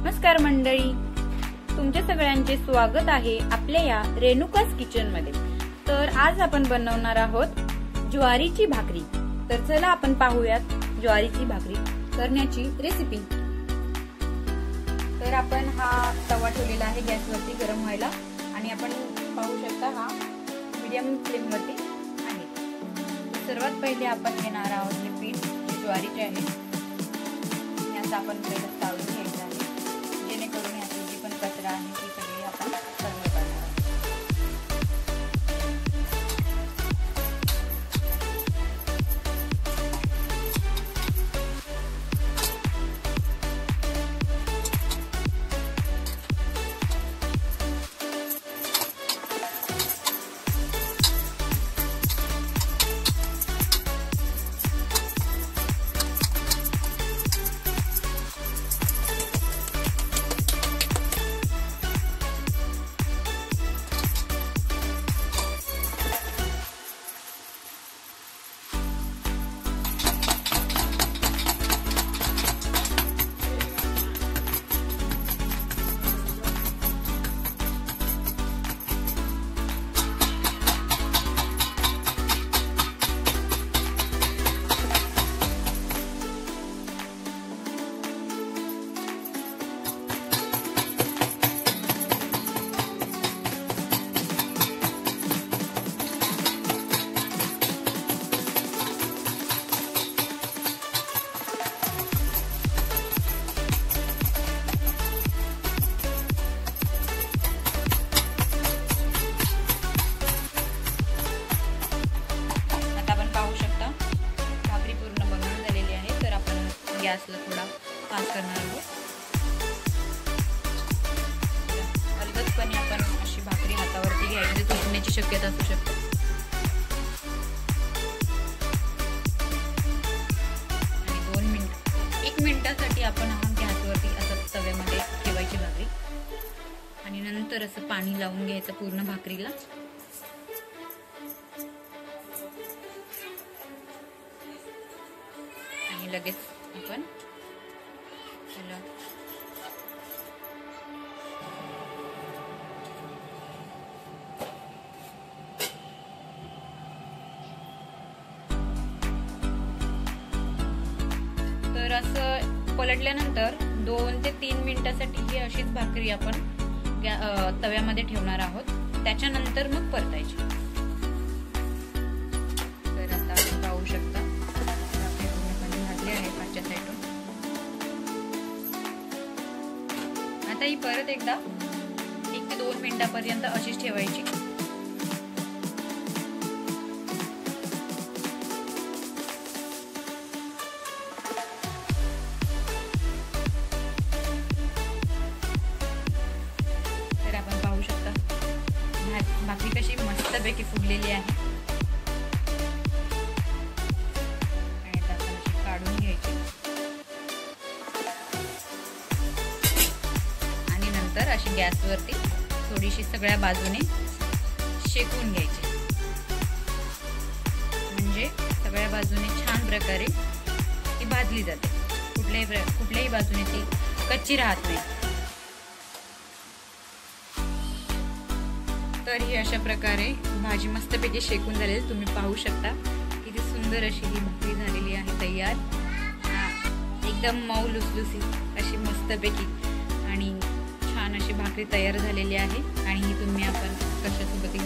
नमस्कार मंडळी, तुमच्या सगळ्यांचे स्वागत आहे आपल्या या रेणुकास किचन मध्ये। तर आज आपण बनवणार आहोत ज्वारीची भाकरी। तर चला आपण पाहूयात ज्वारीची भाकरी करण्याची रेसिपी। तर आपण हा तवा ठेवलेला आहे गॅसवरती गरम व्हायला आणि आपण पाहू शकता हा मीडियम फ्लेम वरती आहे। सर्वात पहिले आपण घेणार आहोत हे पीठ ज्वारीचे आहे, याचा आपण पहिला चाळून घ्यायचा आहे जेणेकरून याची जी पण कचरा आहे ती सगळी आपण सर्व करणार आहोत। गॅसला थोडा फास्ट करणार आहोत। अलगदपणे आपण अशी भाकरी हातावरती घ्यायची, तुटण्याची शक्यता असू शकते। आणि 1 मिनिटासाठी आपण हा गॅसवरती असं तव्यामध्ये ठेवायची भाकरी आणि नंतर असं पाणी लावून घ्यायचं पूर्ण भाकरीला। आणि लगेच आपण तर असं पलटल्यानंतर 2 ते 3 मिनिटासाठी ही अशीच भाकरी आपण तव्यामध्ये ठेवणार आहोत, त्याच्यानंतर मग परतायची। तर आता आपण पाहू शकता पाचच्या साईडून आता ही परत एकदा 1 ते 2 मिनिटापर्यंत अशीच ठेवायची। तर आपण पाहू शकता भाकरी कशी मस्तपैकी फुगलेली आहे। काढून घ्यायची आणि नंतर अशी गॅसवरती थोडीशी सगळ्या बाजूने शेकून घ्यायची, म्हणजे सगळ्या बाजूने छान प्रकारे ती भाजली जाते, कुठल्याही बाजूने ती कच्ची राहत नाही। तर ही अशा प्रकारे भाजी मस्तपैकी शेकून झालेली तुम्ही पाहू शकता। किती सुंदर अशी ही भाकरी झालेली आहे तयार, एकदम मऊ लुसलुसीत अशी मस्तपैकी आणि छान अशी भाकरी तयार झालेली आहे। आणि ही तुम्ही आपण कशासोबतही